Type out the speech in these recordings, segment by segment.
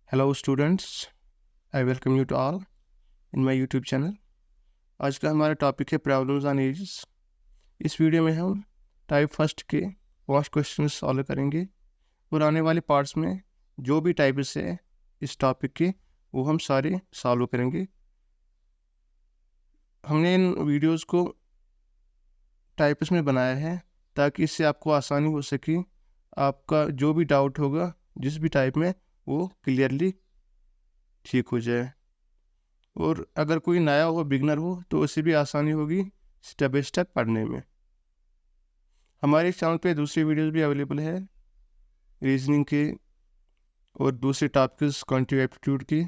Hello students, I welcome you to all in my YouTube channel. आज का हमारा topic है प्रॉब्लम्स ऑन एजेस। इस वीडियो में हम टाइप फर्स्ट के 5 क्वेश्चन सॉल्व करेंगे और आने वाले पार्ट्स में जो भी टाइप्स है इस टॉपिक के वो हम सारे सॉल्व करेंगे। हमने इन वीडियोस को टाइप्स में बनाया है ताकि इससे आपको आसानी हो सके, आपका जो भी डाउट होगा जिस भी टाइप में वो क्लियरली ठीक हो जाए। और अगर कोई नया हो, बिगनर हो, तो उसे भी आसानी होगी स्टेप बाई स्टेप पढ़ने में। हमारे चैनल पे दूसरी वीडियोस भी अवेलेबल है रीजनिंग के और दूसरे टॉपिक्स क्वांटिटेटिव एप्टीट्यूड के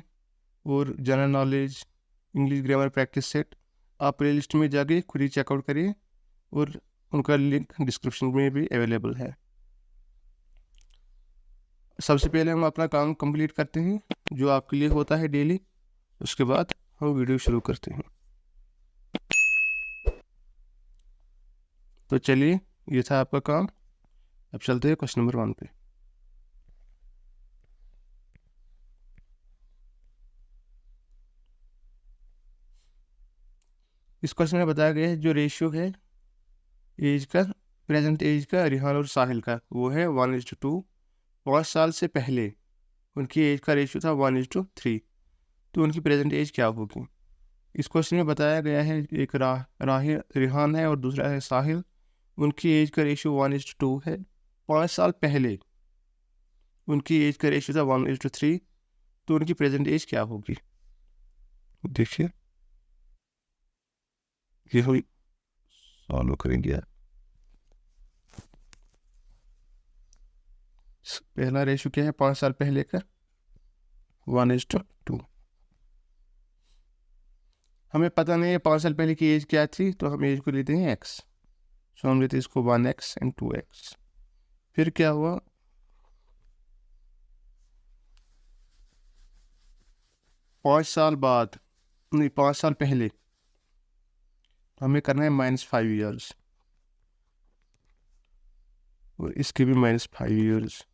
और general knowledge, English grammar practice set. आप प्ले लिस्ट में जाके खुद ही चेकआउट करिए और उनका लिंक डिस्क्रिप्शन में भी अवेलेबल है। सबसे पहले हम अपना काम कंप्लीट करते हैं जो आपके लिए होता है डेली, उसके बाद हम वीडियो शुरू करते हैं। तो चलिए, ये था आपका काम। अब चलते हैं क्वेश्चन नंबर 1 पे। इस क्वेश्चन में बताया गया है जो रेशियो है एज का, प्रेजेंट एज का रिहान और साहिल का, वो है 1:2। 5 साल से पहले उनकी एज का रेशियो था 1:3। तो उनकी प्रेजेंट एज क्या होगी? इस क्वेश्चन में बताया गया है एक रिहान है और दूसरा है साहिल। उनकी एज का रेशियो 1:2 है। 5 साल पहले उनकी एज का रेशियो था 1:3। तो उनकी प्रेजेंट एज क्या होगी? देखिए, ये हम सॉल्व करेंगे। पहला रेशियो क्या है 5 साल पहले का? 1:2। हमें पता नहीं है 5 साल पहले की एज क्या थी, तो हम एज को लेते हैं x। सो हम लेते हैं इसको 1x एंड 2x। फिर क्या हुआ? 5 साल बाद, नहीं 5 साल पहले हमें करना है -5 ईयर्स और इसके भी -5 ईयर्स।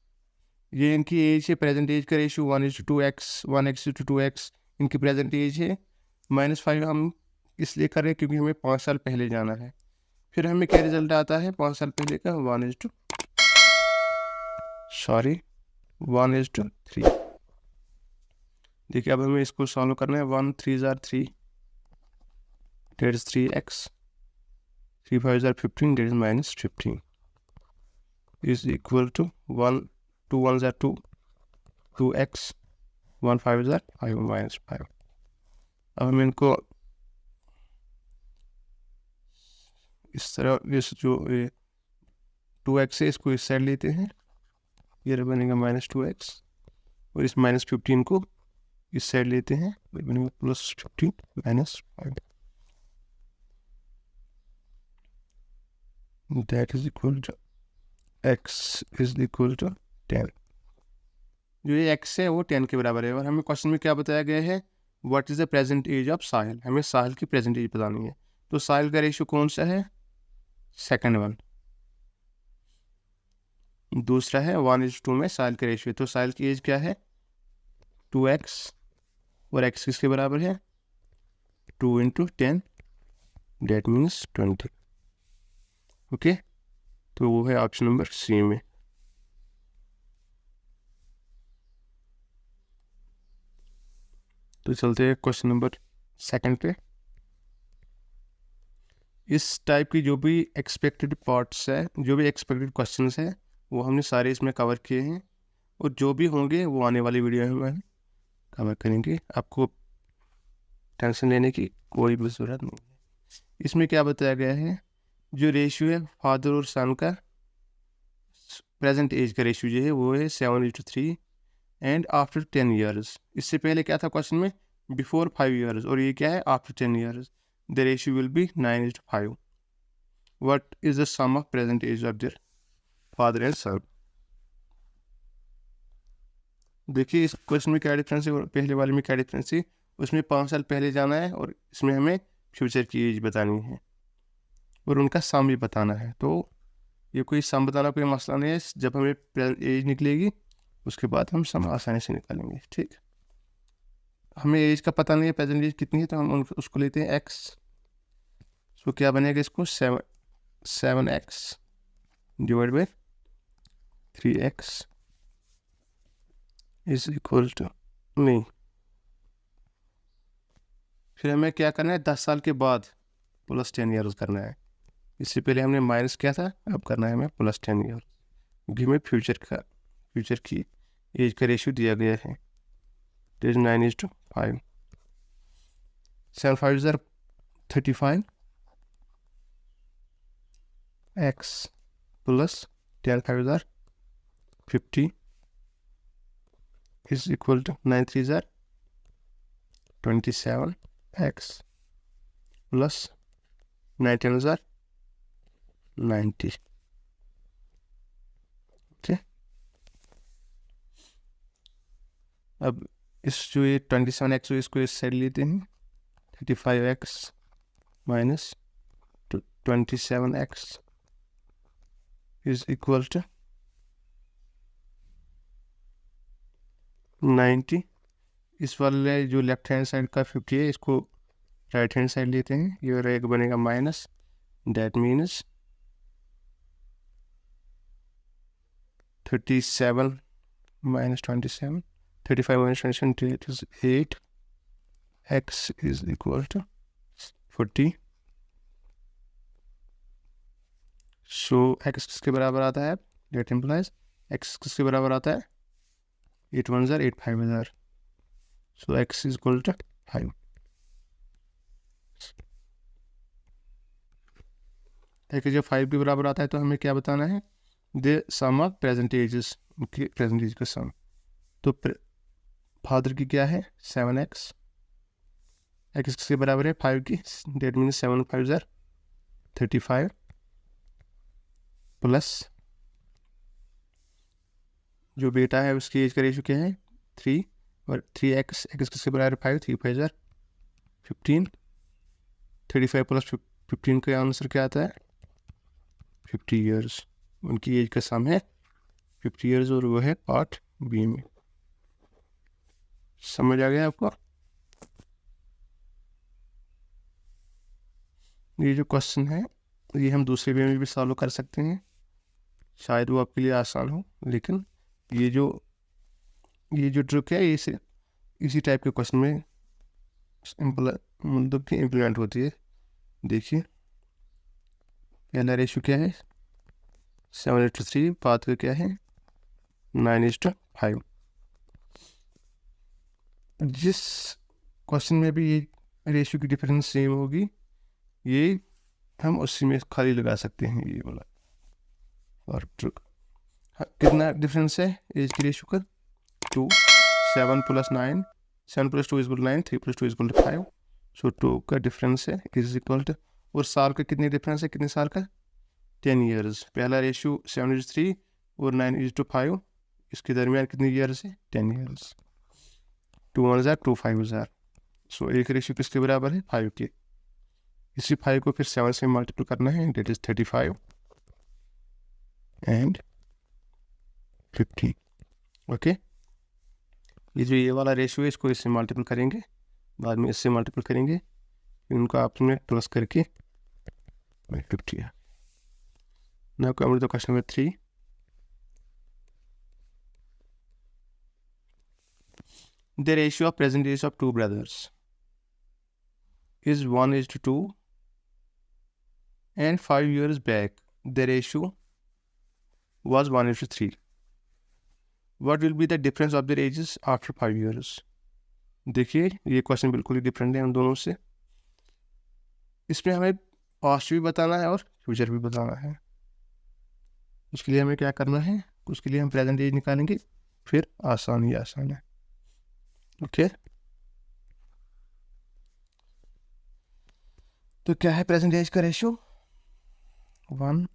ये इनकी एज है, प्रेजेंट एज का रेशियो 1:2x, 1x/2x इनकी प्रेजेंट एज है। -5 हम इसलिए कर रहे हैं क्योंकि हमें 5 साल पहले जाना है। फिर हमें क्या रिजल्ट आता है 5 साल पहले का? 1:3। देखिए, अब हमें इसको सॉल्व करना है। 1 3 जार 3, डेट इज 3x, 3 5 जार 15, that is -15 is equal to 1 2 1 जार 2, 2x, 1 5 जार 5 -5। अब हम इनको इस तरह, इस जो 2x है इसको इस साइड लेते हैं, ये बनेगा -2x, और इस -15 को इस साइड लेते हैं, ये बनेगा +15 -5। That is equal to x is equal to 10। जो ये x है वो 10 के बराबर है। और हमें क्वेश्चन में क्या बताया गया है? What is the present age of Sahil. हमें साहिल की प्रेजेंट एज बतानी है। तो साहिल का रेशियो कौन सा है? Second one. दूसरा है 1:2 में साहिल का रेशियो। तो साहिल की एज क्या है? 2x, और x किसके बराबर है? 2 × 10, डेट मीन्स 20। ओके, तो वो है ऑप्शन नंबर सी में। तो चलते हैं क्वेश्चन नंबर 2 पे। इस टाइप की जो भी एक्सपेक्टेड पार्ट्स है, जो भी एक्सपेक्टेड क्वेश्चंस है, वो हमने सारे इसमें कवर किए हैं, और जो भी होंगे वो आने वाली वीडियो में कवर करेंगे। आपको टेंशन लेने की कोई भी ज़रूरत नहीं है। इसमें क्या बताया गया है? जो रेशियो है फादर और सन का, प्रेजेंट एज का रेशियो जो है वो है 7:3 एंड आफ्टर 10 ईयर्स। इससे पहले क्या था क्वेश्चन में? बिफोर 5 ईयर्स, और ये क्या है? After 10 years. The ratio will be 9:5। What is the sum of present age of their father and son. देखिए, इस क्वेश्चन में क्या डिफरेंस है और पहले वाले में क्या डिफरेंस है। उसमें 5 साल पहले जाना है और इसमें हमें फ्यूचर की एज बतानी है और उनका सम भी बताना है। तो ये कोई सम बताना कोई मसला नहीं है। जब हमें एज निकलेगी उसके बाद हम सम आसानी से निकालेंगे। ठीक, हमें एज का पता नहीं है प्रेजेंट एज कितनी है, तो हम उसको लेते हैं एक्स। तो क्या बनेगा, इसको 7x divide by 3x is equal to, नहीं, फिर हमें क्या करना है, 10 साल के बाद प्लस 10 ईयर्स करना है। इससे पहले हमने माइनस किया था, अब करना है हमें प्लस 10 ईयर, क्योंकि हमें फ्यूचर की एज का रेशियो दिया गया है। It is 9:5। 7 5 are 35 x plus 10 5 are 50 is equal to 9 3 are 27 x plus 9 10 are 90। ठीक, अब इस जो ये 27x इसको इस साइड लेते हैं, 35x minus 27x is equal to 90। इस वाले जो लेफ्ट हैंड साइड का 50 है, इसको राइट हैंड साइड लेते हैं, ये और एक बनेगा minus, that means 37 minus 27, 35 minus 27 it is 8, x is equal to 40। So x किसके बराबर आता है, डेट इम्प्लाइज x किसके बराबर आता है, 8 1 जार 8 5 जार, so x is equal to 5। देखिए जब 5 के बराबर आता है तो हमें क्या बताना है, the sum of present ages, उनकी प्रेजेंट एज का सम। तो फादर की क्या है 7x, x किसके बराबर है 5 की, डेट मीन्स 7 5 जार 35 प्लस जो बेटा है उसकी एज का रेशियो क्या है 3, और 3x किसके बराबर 5, 3 5 जार 15, 35 प्लस 15 का आंसर क्या आता है 50 ईयर्स। उनकी एज का सम है 50 ईयर्स और वो है पार्ट बी में। समझ आ गया आपको? ये जो क्वेश्चन है ये हम दूसरे वे में भी सॉल्व कर सकते हैं, शायद वो आपके लिए आसान हो, लेकिन ये जो ट्रिक है ये इसी टाइप के क्वेश्चन में मतलब कि इम्प्लीमेंट होती है। देखिए पहला रेशियो क्या है 7:3, पाथ का क्या है 9:5। जिस क्वेश्चन में भी ये रेशियो की डिफरेंस सेम होगी, ये हम उसी में खाली लगा सकते हैं ये वाला। और कितना डिफरेंस है एज की रेशियो का 2, 7 + 9, 7 + 2 = 9, 3 + 2 = 5, सो 2 का डिफरेंस है इज इक्वल टू, और साल का कितने डिफरेंस है, कितने साल का 10 ईयर्स। पहला रेशियो 7:3 और 9:5, इसके दरमियान कितने ईयर्स है 10 ईयर्स। 2 1 जार 2 5 जार, सो एक रेशियो किसके बराबर है 5 के। इसी 5 को फिर 7 से मल्टीपल करना है, डेट इज 35 एंड 50। ओके, ये जो ये वाला रेशियो है इसको इससे मल्टीपल करेंगे, बाद में इससे मल्टीपल करेंगे, उनको आपस में प्लस करके 50 है। Now come to question number 3। The ratio of present age of two brothers is 1:2, and 5 years back the ratio was 1:3. What will be the difference of their ages after 5 years? देखिए ये question बिल्कुल ही different है उन दोनों से। इसमें हमें past भी बताना है और फ्यूचर भी बताना है। उसके लिए हमें क्या करना है, उसके लिए हम प्रेजेंट एज निकालेंगे, फिर आसान ही आसान है। ओके, तो क्या है प्रेजेंट एज का रेशियो 1,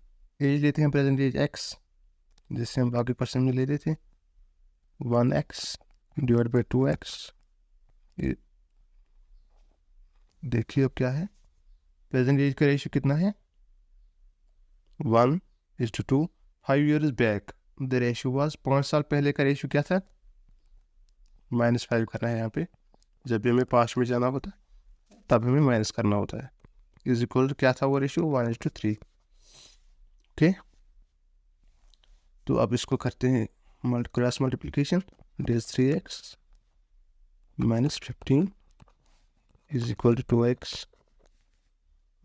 एज लेते हैं प्रेजेंट एज x, जिससे हम बाकी क्वेश्चन में ले रहे थे 1x डिवाइड बाई 2x। देखिए अब क्या है, प्रेजेंट एज का रेशियो कितना है 1:2, 5 years back, the ratio was, 5 साल पहले का रेशियो क्या था, -5 करना है यहाँ पे। जब भी हमें पास्ट में जाना होता है तब हमें माइनस करना होता है। इज इक्वल टू क्या था वो रेशियो, 1:3। ओके, तो अब इसको करते हैं क्रॉस मल्टीप्लिकेशन। डेज 3x - 15 is equal to 2x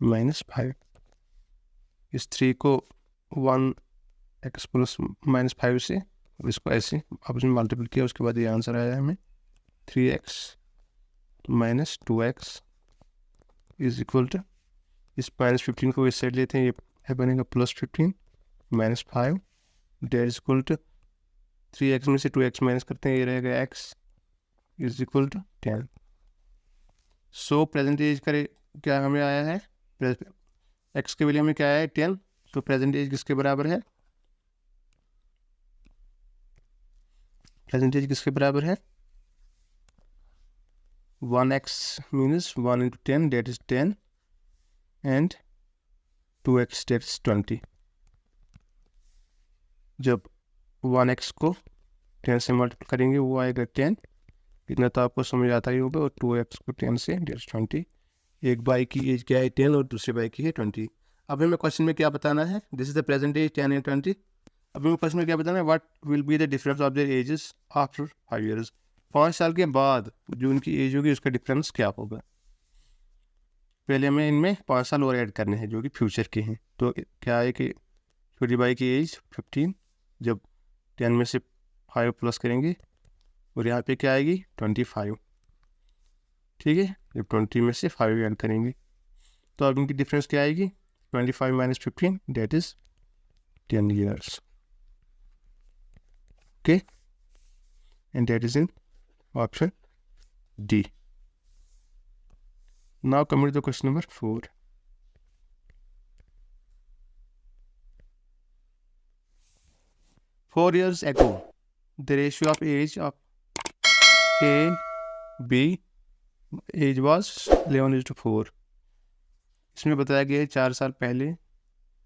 - 5। इस 3 को 1x प्लस -5 से इसको ऐसे अब इसमें मल्टीपल किया, उसके बाद ये आंसर आया हमें 3x - 2x is equal to, इस -15 को इस साइड लेते हैं, ये है बनेगा +15 - 5 date is equal to 3x में से 2x माइनस करते हैं, ये रहेगा x is equal to 10। So present age करे क्या हमें आया है, x के वैल्यू हमें क्या आया है 10। तो प्रेजेंट एज किसके बराबर है, प्रेजेंट एज किसके बराबर है, 1x means 1 × 10 that is 10 and 2x that is 20। जब 1x को 10 से मल्टीप्लाई करेंगे वो आएगा 10, इतना तो आपको समझ आता ही होगा। और 2x को 10 से डेट इज 20। एक बाई की एज क्या है 10 और दूसरे बाई की है 20। अब हमें क्वेश्चन में क्या बताना है, this is the present age 10 and 20। अब हमें क्वेश्चन में क्या बताना है, what will be the difference of their ages after 5 years. 5 साल के बाद जो उनकी एज होगी उसका डिफरेंस क्या होगा। पहले हमें इनमें 5 साल और ऐड करने हैं जो कि फ्यूचर के हैं। तो क्या है कि छोटी बाई की एज 15, जब 10 में से 5 प्लस करेंगे और यहाँ पे क्या आएगी 25, ठीक है। जब 20 में से 5 ऐड करेंगे तो अब इनकी डिफरेंस क्या आएगी, 25 - 15 that is 10 years। Okay, and that is in option D। Now coming to the question number 4. 4 years ago, the ratio of age of A, B, age was 11:4। इसमें बताया गया है 4 साल पहले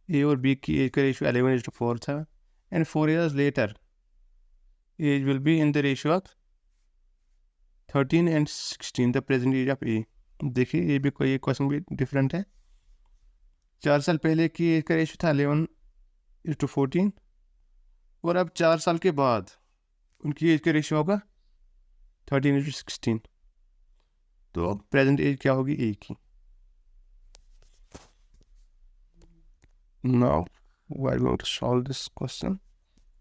A और B की एज का रेशियो 11:4 था, and 4 years later age will be in the ratio of 13 and 16, the present age of A। देखिए ये भी कोई क्वेश्चन भी डिफरेंट है। 4 साल पहले की एज का रेशियो था 11:14 और अब 4 साल के बाद उनकी एज का रेशियो होगा 13:16। तो प्रेजेंट एज क्या होगी ए की। Now we are going to solve this question.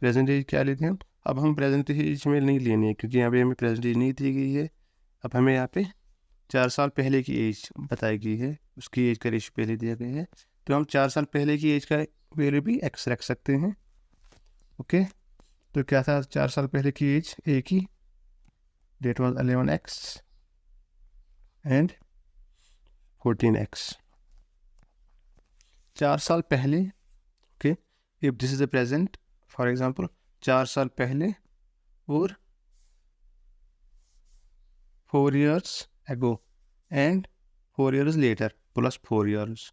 Present age क्या लेते हैं अब हम प्रेजेंट एज में नहीं लेनी है क्योंकि यहाँ पे हमें प्रेजेंट एज नहीं दी गई है। अब हमें यहाँ पे 4 साल पहले की एज बताई गई है, उसकी एज का रेशियो पहले दिया गया है। तो हम 4 साल पहले की एज का वैल्यू भी x रख सकते हैं। ओके, तो क्या था 4 साल पहले की एज ए की, date was 11x and 14x। 4 साल पहले, okay, if this is the present, for example 4 साल पहले और 4 years ago and 4 years later plus 4 years।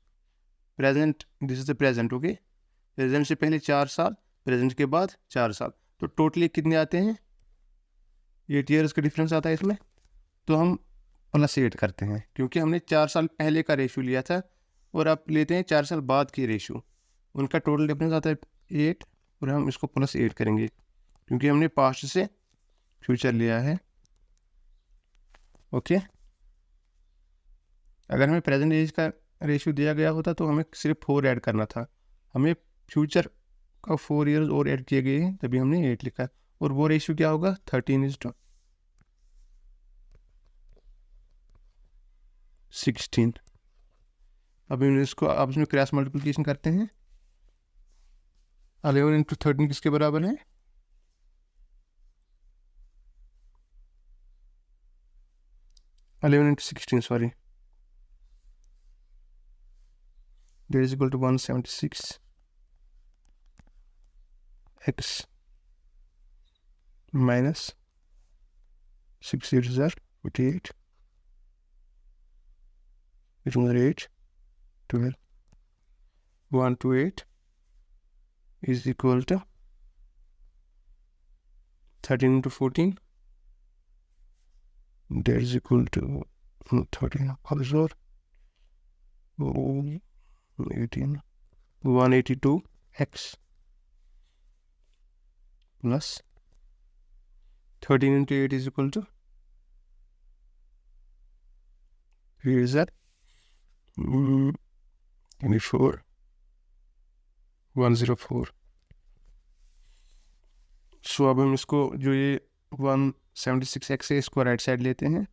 Present, this is the present. Okay, present से पहले 4 साल, प्रेजेंट के बाद 4 साल, तो टोटली कितने आते हैं, 8 years का डिफरेंस आता है इसमें। तो हम +8 करते हैं क्योंकि हमने 4 साल पहले का रेशियो लिया था और अब लेते हैं 4 साल बाद की रेशियो, उनका टोटल डिफरेंस आता है 8 और हम इसको +8 करेंगे क्योंकि हमने पास्ट से फ्यूचर लिया है। ओके, अगर हमें प्रेजेंट एज का रेशियो दिया गया होता तो हमें सिर्फ 4 ऐड करना था, हमें फ्यूचर का 4 years और ऐड किए गए हैं तभी हमने 8 लिखा। और वो रेशियो क्या होगा 13:16। अब इसको आप इसमें क्रॉस मल्टीप्लिकेशन करते हैं। 11 × 13 किसके बराबर है, 11 × 16 sorry, that is equal to 176 x minus 6 8 are 48, which was 8 12 128 is equal to 13 into 14, that is equal to 13 18, 182x plus 13 into 8 is equal to, here is that 24 104. सो अब हम इसको जो ये 176x है इसको राइट साइड लेते हैं,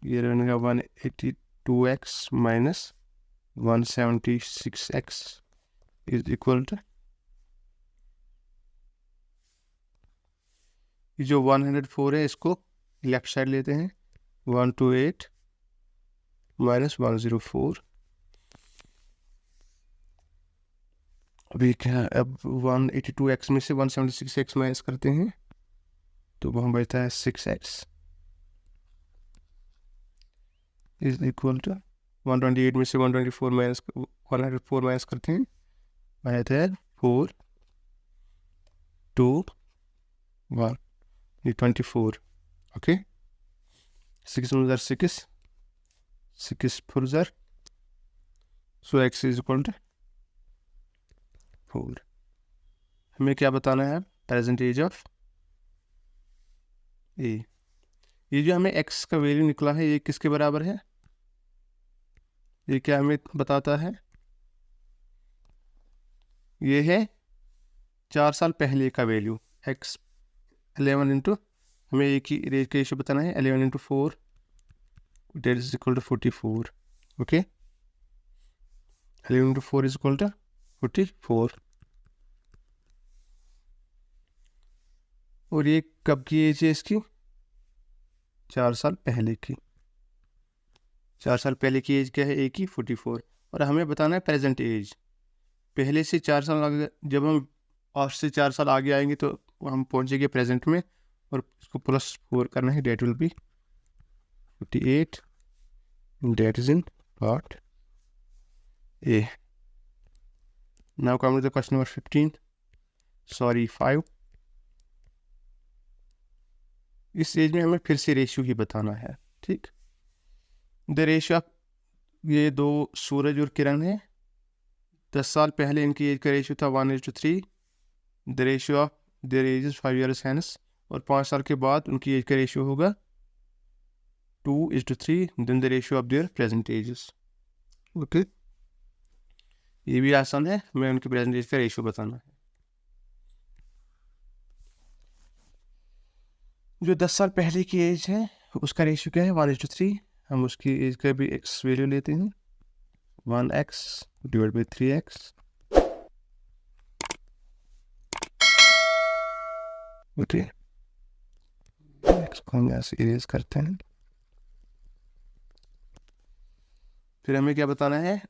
ये रहेगा 182x minus 176x is equal to, ये जो 104 है इसको लेफ्ट साइड लेते हैं, 128 माइनस 104. अभी क्या, अब 182x में से 176x माइनस करते हैं तो वहाँ बचता है 6x इज इक्वल टू 128 में से 124 माइनस 104 माइनस करते हैं, बचता है 4 2 1, ये 24. ओके, 6 4 6 4 ज़र, so x is equal to 4. हमें क्या बताना है, प्रेजेंट एज ऑफ ए. ये जो हमें x का वैल्यू निकला है ये किसके बराबर है, ये क्या हमें बताता है, ये है 4 साल पहले का वैल्यू x 11 इंटू, हमें एक ही रेज का रेशियो बताना है, 11 into 4 that is equal to 44. Okay, 11 into 4 is equal to 44. और ये कब की एज है इसकी, 4 साल पहले की. 4 साल पहले की एज क्या है ए की, 44. और हमें बताना है प्रेजेंट एज. पहले से 4 साल आगे, जब हम पास्ट से 4 साल आगे आएंगे तो हम पहुंचेंगे प्रेजेंट में, और इसको +4 करना है, that will be 58. That is in part A. Now come to the question number 15, sorry 5. इस एज में हमें फिर से रेशियो ही बताना है. ठीक, द रेशियो ऑफ, ये दो सूरज और किरण है, 10 साल पहले इनकी एज का रेशियो था 1:3. The ratio of their age is 5 years hence, और 5 साल के बाद उनकी एज का रेशियो होगा 2:3. Then the ratio of their present ages. Okay, ये भी आसान है, हमें उनकी प्रेजेंट एज का रेशियो बताना है. जो 10 साल पहले की एज है उसका रेशियो क्या है, 1:3. हम उसकी एज का भी x वैल्यू लेते हैं, 1x divide by 3x. Okay, x को हम यहाँ से इरेज करते हैं. फिर हमें क्या बताना है,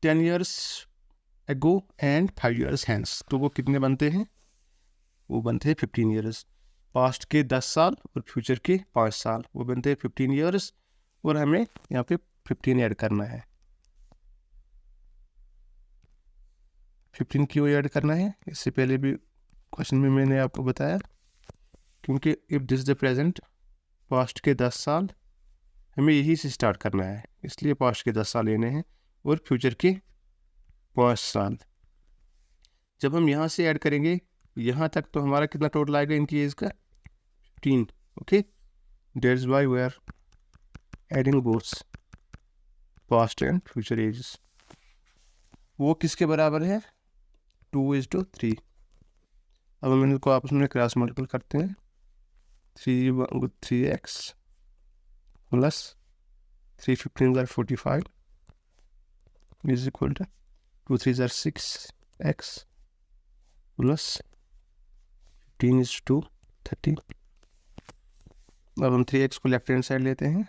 10 years ago and 5 years hence. तो वो कितने बनते हैं, वो बनते हैं 15 years. पास्ट के 10 साल और फ्यूचर के 5 साल, वो बनते हैं 15 years. और हमें यहाँ पे 15 ऐड करना है. 15 क्यों ऐड करना है, इससे पहले भी क्वेश्चन में मैंने आपको बताया, क्योंकि if this the present, past के 10 साल हमें यही से स्टार्ट करना है, इसलिए पास्ट के 10 साल लेने हैं, और फ्यूचर के 5 साल. जब हम यहाँ से ऐड करेंगे यहाँ तक तो हमारा कितना टोटल आएगा इनकी एज का, 15. Okay, that's why we are adding both past and future ages. वो किसके बराबर है, 2:3. अब हम इनको आपस में क्रॉस मल्टीपल करते हैं, 3x plus 3 15 = 45 is equal to 2 3 = 6x plus 15 is 2 30. अब हम 3x को लेफ्ट हैंड साइड लेते हैं,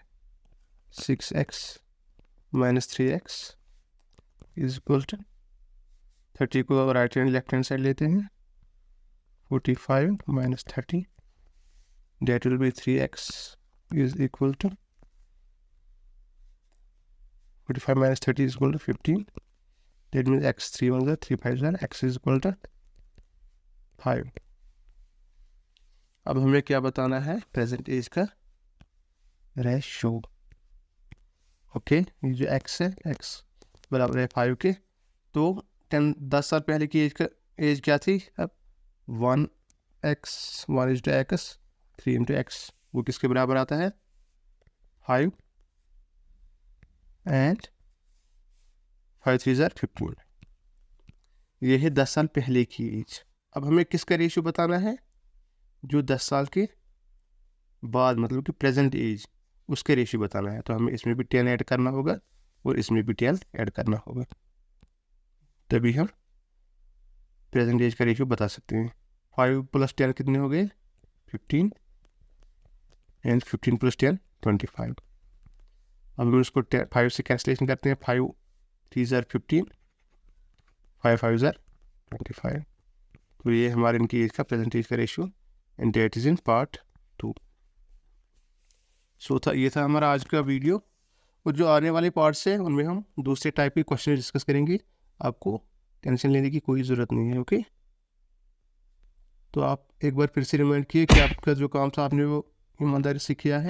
6x minus 3x is equal to 30 को right hand left hand side लेते हैं, 45 minus 30, that will be 3x is equal to 45 minus 30 is equal to 15. That means x 3 1 3 5 x is equal to 5. अब हमें क्या बताना है, प्रेजेंट एज का ratio. Okay, ये जो x है, x बराबर है 5 के। तो 10 साल पहले की एज क्या थी? अब 1x 1:x 3x, वो किसके बराबर आता है? 5 एंड 5 3 ज़ार 15। ये है 10 साल पहले की एज। अब हमें किसका रेशियो बताना है? जो 10 साल के बाद, मतलब कि प्रेजेंट एज, उसके रेशियो बताना है। तो हमें इसमें भी 10 ऐड करना होगा और इसमें भी 10 ऐड करना होगा, तभी हम प्रेजेंट एज का रेशियो बता सकते हैं। 5 + 10 कितने हो गए? 15 एंड 15 + 10 25। अब हम इसको 5 से कैंसिलेशन करते हैं। 5 3 ज़ार 15, 5 5 ज़ार 25। तो ये हमारे इनकी एज का प्रेजेंट एज का ratio, and that is in part 2। So ये था हमारा आज का वीडियो। और जो आने वाले पार्ट्स हैं उनमें हम दूसरे टाइप के क्वेश्चन डिस्कस करेंगे। आपको टेंशन लेने की कोई ज़रूरत नहीं है। ओके, तो आप एक बार फिर से रिमाइंड किए कि आपका जो काम था आपने वो ईमानदारी से किया है।